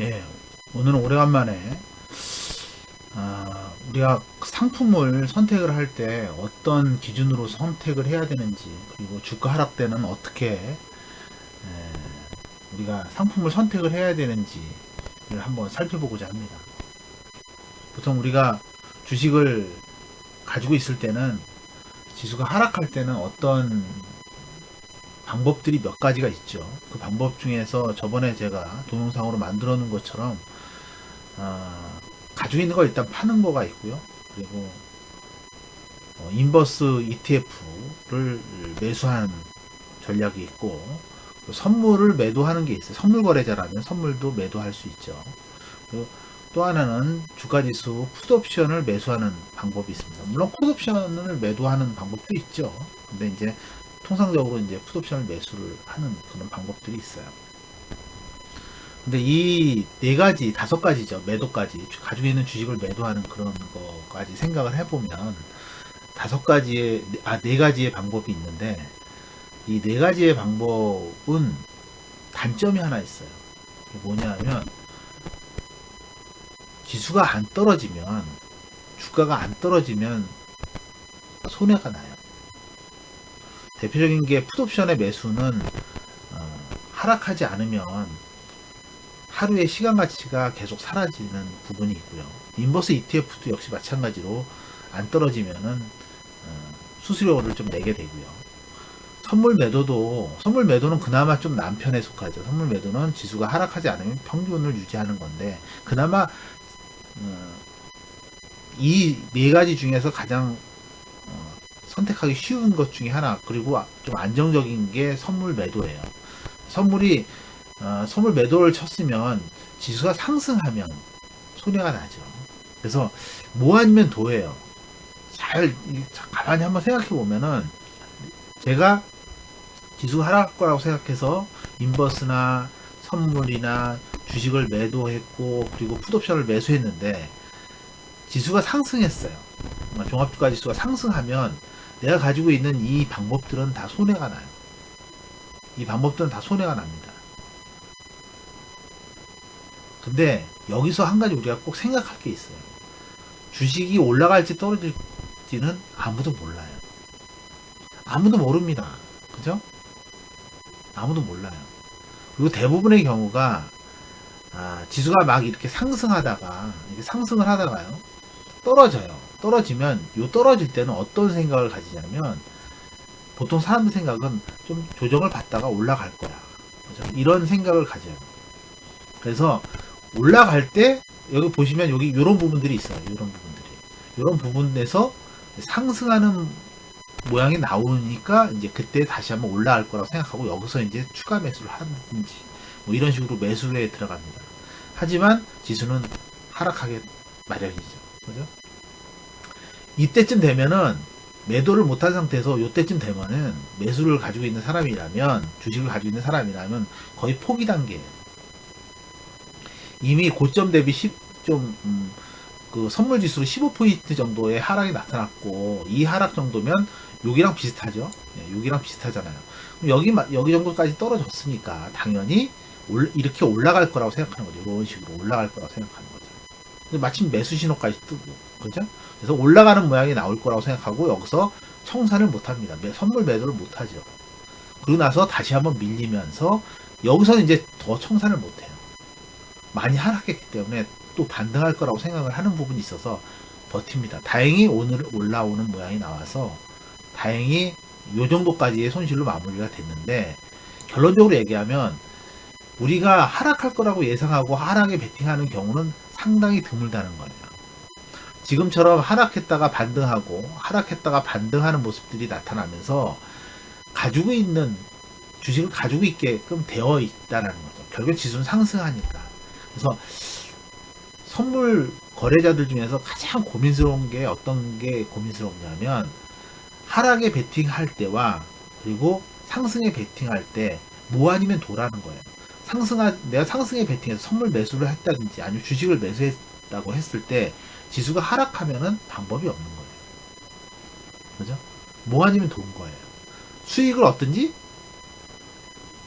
예, 오늘은 오래간만에 우리가 상품을 선택을 할 때 어떤 기준으로 선택을 해야 되는지, 그리고 주가 하락 때는 어떻게 우리가 상품을 선택을 해야 되는지를 한번 살펴보고자 합니다. 보통 우리가 주식을 가지고 있을 때는 지수가 하락할 때는 어떤 방법들이 몇 가지가 있죠. 그 방법 중에서 저번에 제가 동영상으로 만들어 놓은 것처럼 아, 가지고 있는 걸 일단 파는 거가 있고요. 그리고 인버스 ETF를 매수하는 전략이 있고, 선물을 매도하는 게 있어요. 선물 거래자라면 선물도 매도할 수 있죠. 그리고 또 하나는 주가지수 풋옵션을 매수하는 방법이 있습니다. 물론 풋옵션을 매도하는 방법도 있죠. 근데 이제 통상적으로 이제 풋옵션을 매수를 하는 그런 방법들이 있어요. 근데 이 네 가지, 다섯 가지죠. 매도까지. 가지고 있는 주식을 매도하는 그런 거까지 생각을 해보면 다섯 가지의, 네 가지의 방법이 있는데 이 네 가지의 방법은 단점이 하나 있어요. 그게 뭐냐면 지수가 안 떨어지면, 주가가 안 떨어지면 손해가 나요. 대표적인 게 풋옵션의 매수는 하락하지 않으면 하루의 시간 가치가 계속 사라지는 부분이 있고요. 인버스 ETF도 역시 마찬가지로 안 떨어지면은 수수료를 좀 내게 되고요. 선물 매도는 그나마 좀 남편에 속하죠. 선물 매도는 지수가 하락하지 않으면 평균을 유지하는 건데, 그나마 이 네 가지 중에서 가장 선택하기 쉬운 것 중에 하나, 그리고 좀 안정적인 게 선물 매도예요. 선물이 선물 매도를 쳤으면 지수가 상승하면 손해가 나죠. 그래서 뭐 아니면 도예요. 잘 가만히 한번 생각해 보면은, 제가 지수가 하락할 거라고 생각해서 인버스나 선물이나 주식을 매도했고, 그리고 풋옵션을 매수했는데 지수가 상승했어요. 종합주가 지수가 상승하면 내가 가지고 있는 이 방법들은 다 손해가 나요. 이 방법들은 다 손해가 납니다. 근데 여기서 한 가지 우리가 꼭 생각할 게 있어요. 주식이 올라갈지 떨어질지는 아무도 몰라요. 아무도 모릅니다. 그죠? 아무도 몰라요. 그리고 대부분의 경우가 지수가 막 이렇게 상승하다가, 이렇게 상승을 하다가요, 떨어져요. 떨어지면, 떨어질 때는 어떤 생각을 가지냐면, 보통 사람들 생각은 좀 조정을 받다가 올라갈 거야. 그죠? 이런 생각을 가져요. 그래서 올라갈 때 여기 보시면 여기 이런 부분들이 있어요. 이런 부분들이. 이런 부분에서 상승하는 모양이 나오니까 이제 그때 다시 한번 올라갈 거라고 생각하고 여기서 이제 추가 매수를 하든지 뭐 이런 식으로 매수에 들어갑니다. 하지만 지수는 하락하게 마련이죠. 그죠? 이때쯤 되면은 매도를 못한 상태에서 이때쯤 되면은 매수를 가지고 있는 사람이라면, 주식을 가지고 있는 사람이라면 거의 포기 단계예요. 이미 고점 대비 그 선물 지수로 15% 정도의 하락이 나타났고, 이 하락 정도면 여기랑 비슷하죠. 여기랑 비슷하잖아요. 여기 정도까지 떨어졌으니까 당연히 이렇게 올라갈 거라고 생각하는 거죠. 이런 식으로 올라갈 거라고 생각하는 거죠. 근데 마침 매수 신호까지 뜨고, 그죠? 그래서 올라가는 모양이 나올 거라고 생각하고 여기서 청산을 못 합니다. 선물 매도를 못 하죠. 그러고 나서 다시 한번 밀리면서 여기서는 이제 더 청산을 못 해요. 많이 하락했기 때문에 또 반등할 거라고 생각을 하는 부분이 있어서 버팁니다. 다행히 오늘 올라오는 모양이 나와서 다행히 요 정도까지의 손실로 마무리가 됐는데, 결론적으로 얘기하면 우리가 하락할 거라고 예상하고 하락에 베팅하는 경우는 상당히 드물다는 거예요. 지금처럼 하락했다가 반등하고 하락했다가 반등하는 모습들이 나타나면서 가지고 있는 주식을 가지고 있게끔 되어 있다는 거죠. 결국 지수는 상승하니까. 그래서 선물 거래자들 중에서 가장 고민스러운 게 어떤 게 고민스럽냐면, 하락에 베팅할 때와 그리고 상승에 베팅할 때 뭐 아니면 도라는 거예요. 내가 상승에 베팅해서 선물 매수를 했다든지 아니면 주식을 매수했다고 했을 때 지수가 하락하면은 방법이 없는 거예요. 그죠? 뭐 아니면 도인 거예요. 수익을 얻든지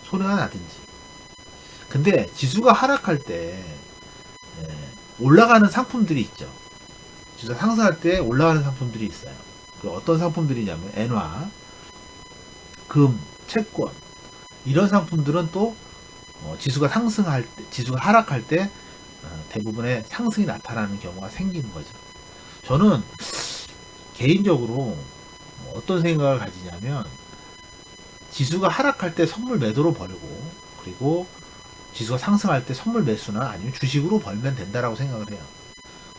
손해가 나든지. 근데 지수가 하락할 때 올라가는 상품들이 있죠. 지수가 상승할 때 올라가는 상품들이 있어요. 그 어떤 상품들이냐면 엔화, 금, 채권 이런 상품들은 또 지수가 상승할 때, 지수가 하락할 때 대부분의 상승이 나타나는 경우가 생기는 거죠. 저는 개인적으로 어떤 생각을 가지냐면 지수가 하락할 때 선물 매도로 벌고 그리고 지수가 상승할 때 선물 매수나 아니면 주식으로 벌면 된다라고 생각을 해요.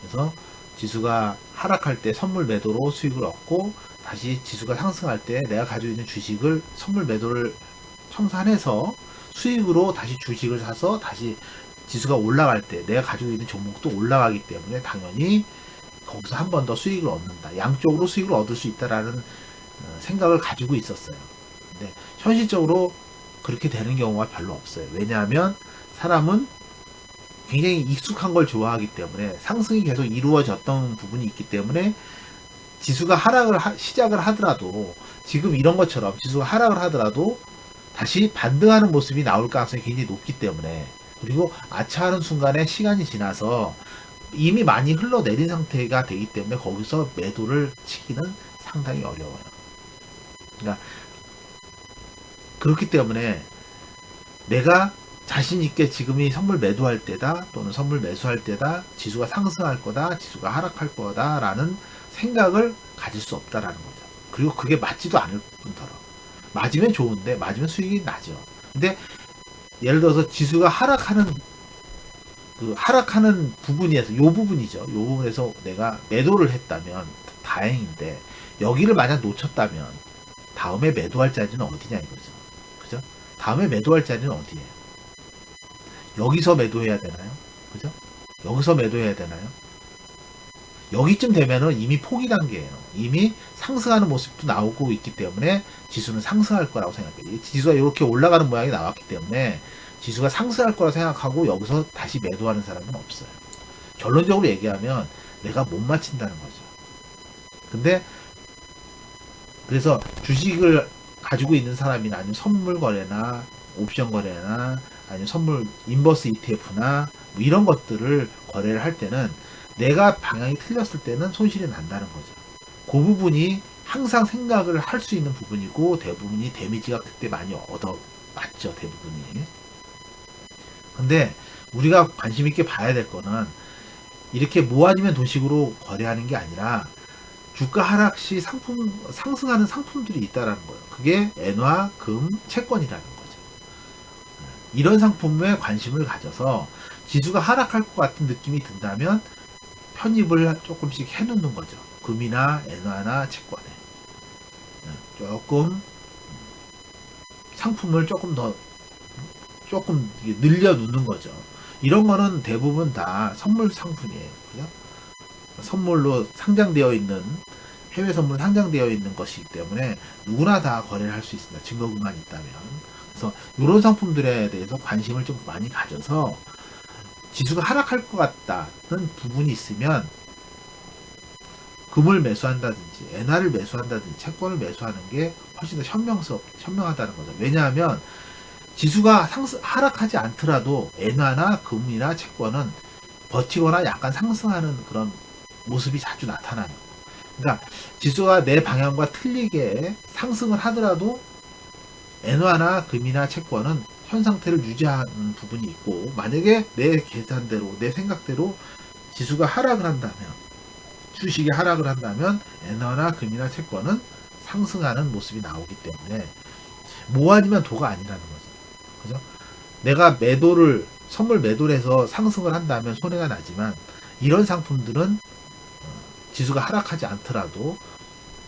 그래서 지수가 하락할 때 선물 매도로 수익을 얻고 다시 지수가 상승할 때 내가 가지고 있는 주식을 선물 매도를 청산해서 수익으로 다시 주식을 사서 다시 지수가 올라갈 때 내가 가지고 있는 종목도 올라가기 때문에 당연히 거기서 한 번 더 수익을 얻는다. 양쪽으로 수익을 얻을 수 있다라는 생각을 가지고 있었어요. 근데 현실적으로 그렇게 되는 경우가 별로 없어요. 왜냐하면 사람은 굉장히 익숙한 걸 좋아하기 때문에 상승이 계속 이루어졌던 부분이 있기 때문에 지수가 시작을 하더라도 지금 이런 것처럼 지수가 하락을 하더라도 다시 반등하는 모습이 나올 가능성이 굉장히 높기 때문에 그리고 아차하는 순간에 시간이 지나서 이미 많이 흘러내린 상태가 되기 때문에 거기서 매도를 치기는 상당히 어려워요. 그러니까 그렇기 때문에 내가 자신 있게 지금이 선물 매도할 때다 또는 선물 매수할 때다 지수가 상승할 거다 지수가 하락할 거다 라는 생각을 가질 수 없다라는 거죠. 그리고 그게 맞지도 않을 뿐더러 맞으면 좋은데 맞으면 수익이 나죠. 근데 예를 들어서 지수가 하락하는 부분에서 요 부분이죠. 요 부분에서 내가 매도를 했다면 다행인데 여기를 만약 놓쳤다면 다음에 매도할 자리는 어디냐 이거죠. 그죠? 다음에 매도할 자리는 어디예요? 여기서 매도해야 되나요? 그죠? 여기서 매도해야 되나요? 여기쯤 되면은 이미 포기 단계예요. 이미 상승하는 모습도 나오고 있기 때문에 지수는 상승할 거라고 생각해요. 지수가 이렇게 올라가는 모양이 나왔기 때문에 지수가 상승할 거라 생각하고 여기서 다시 매도하는 사람은 없어요. 결론적으로 얘기하면 내가 못 맞힌다는 거죠. 근데 그래서 주식을 가지고 있는 사람이나 아니면 선물 거래나 옵션 거래나 아니면 선물 인버스 ETF나 뭐 이런 것들을 거래를 할 때는 내가 방향이 틀렸을 때는 손실이 난다는 거죠. 그 부분이 항상 생각을 할 수 있는 부분이고 대부분이 데미지가 그때 많이 맞죠. 대부분이. 근데 우리가 관심 있게 봐야 될 거는 이렇게 모아지면 도식으로 거래하는 게 아니라 주가 하락 시 상승하는 상품들이 있다라는 거예요. 그게 엔화, 금, 채권이라는 거죠. 이런 상품에 관심을 가져서 지수가 하락할 것 같은 느낌이 든다면 편입을 조금씩 해놓는 거죠. 금이나 엔화나 채권에. 조금 상품을 조금 늘려 놓는 거죠. 이런 거는 대부분 다 선물 상품이에요. 그죠? 선물로 상장되어 있는 해외 선물 상장되어 있는 것이기 때문에 누구나 다 거래를 할 수 있습니다. 증거금만 있다면. 그래서 이런 상품들에 대해서 관심을 좀 많이 가져서 지수가 하락할 것 같다는 부분이 있으면 금을 매수한다든지 엔화를 매수한다든지 채권을 매수하는 게 훨씬 더 현명하다는 거죠. 왜냐하면 지수가 하락하지 않더라도 엔화나 금이나 채권은 버티거나 약간 상승하는 그런 모습이 자주 나타나요. 그러니까 지수가 내 방향과 틀리게 상승을 하더라도 엔화나 금이나 채권은 현 상태를 유지하는 부분이 있고 만약에 내 계산대로 내 생각대로 지수가 하락을 한다면 주식이 하락을 한다면 엔화나 금이나 채권은 상승하는 모습이 나오기 때문에 모아지면 도가 아니라는 거죠. 그죠? 내가 선물 매도를 해서 상승을 한다면 손해가 나지만 이런 상품들은 지수가 하락하지 않더라도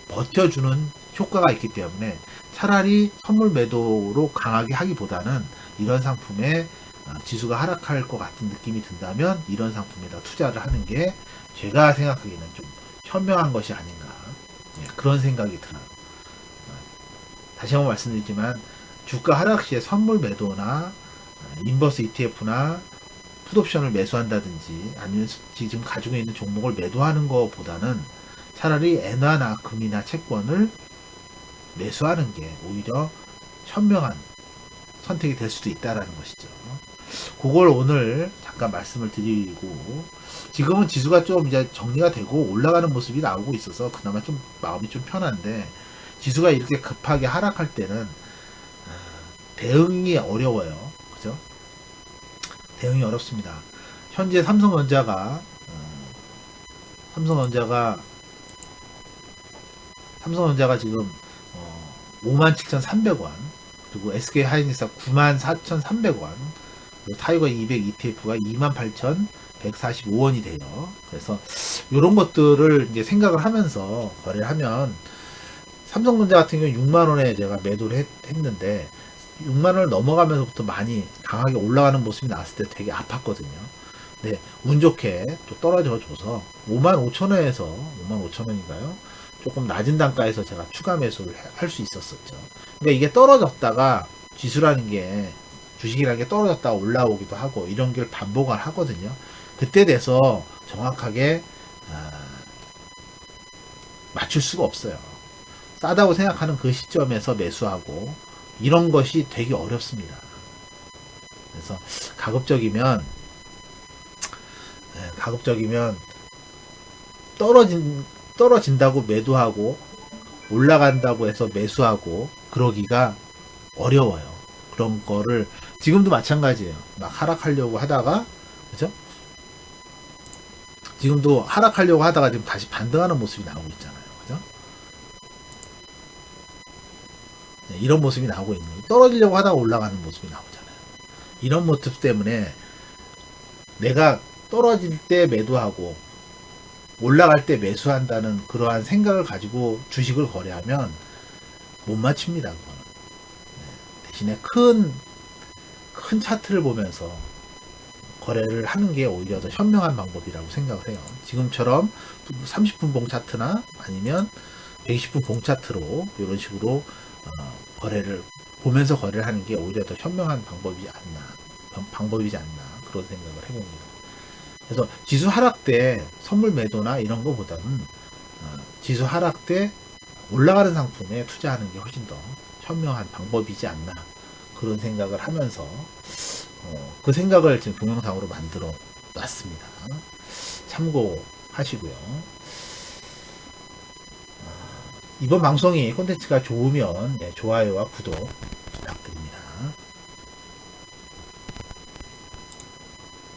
버텨주는 효과가 있기 때문에 차라리 선물 매도로 강하게 하기보다는 이런 상품에 지수가 하락할 것 같은 느낌이 든다면 이런 상품에다 투자를 하는 게 제가 생각하기에는 좀 현명한 것이 아닌가 그런 생각이 들어요. 다시 한번 말씀드리지만 주가 하락 시에 선물 매도나 인버스 ETF나 풋옵션을 매수한다든지 아니면 지금 가지고 있는 종목을 매도하는 것보다는 차라리 엔화나 금이나 채권을 매수하는 게 오히려 현명한 선택이 될 수도 있다라는 것이죠. 그걸 오늘 잠깐 말씀을 드리고, 지금은 지수가 좀 이제 정리가 되고 올라가는 모습이 나오고 있어서 그나마 좀 마음이 좀 편한데, 지수가 이렇게 급하게 하락할 때는 대응이 어려워요. 그죠? 대응이 어렵습니다. 현재 삼성전자가 지금 57,300원, 그리고 SK하이닉스 94,300원, 타이거 200 ETF가 28,145원이 돼요. 그래서 이런 것들을 이제 생각을 하면서 거래를 하면, 삼성전자 같은 경우 6만 원에 제가 매도를 했는데 6만 원을 넘어가면서부터 많이 강하게 올라가는 모습이 나왔을 때 되게 아팠거든요. 네, 운 좋게 또 떨어져 줘서 55,000원에서 55,000원인가요? 조금 낮은 단가에서 제가 추가 매수를 할 수 있었었죠. 그러니까 이게 떨어졌다가, 지수라는 게, 주식이라는 게 떨어졌다가 올라오기도 하고 이런 걸 반복을 하거든요. 그때 돼서 정확하게 맞출 수가 없어요. 싸다고 생각하는 그 시점에서 매수하고 이런 것이 되게 어렵습니다. 그래서 가급적이면 떨어진다고 매도하고 올라간다고 해서 매수하고 그러기가 어려워요. 그런 거를 지금도 마찬가지예요. 막 하락하려고 하다가, 그죠? 지금도 하락하려고 하다가 지금 다시 반등하는 모습이 나오고 있잖아요. 그죠? 네, 이런 모습이 나오고 있는 거예요. 떨어지려고 하다가 올라가는 모습이 나오잖아요. 이런 모습 때문에 내가 떨어질 때 매도하고 올라갈 때 매수한다는 그러한 생각을 가지고 주식을 거래하면 못 맞춥니다. 그거는. 네, 대신에 큰 차트를 보면서 거래를 하는 게 오히려 더 현명한 방법이라고 생각을 해요. 지금처럼 30분 봉 차트나 아니면 120분 봉 차트로 이런 식으로 거래를 보면서 거래를 하는 게 오히려 더 현명한 방법이지 않나 그런 생각을 해봅니다. 그래서 지수 하락 때 선물 매도나 이런 거보다는 지수 하락 때 올라가는 상품에 투자하는 게 훨씬 더 현명한 방법이지 않나 그런 생각을 하면서 그 생각을 지금 동영상으로 만들어 놨습니다. 참고하시고요. 이번 방송이 콘텐츠가 좋으면 좋아요와 구독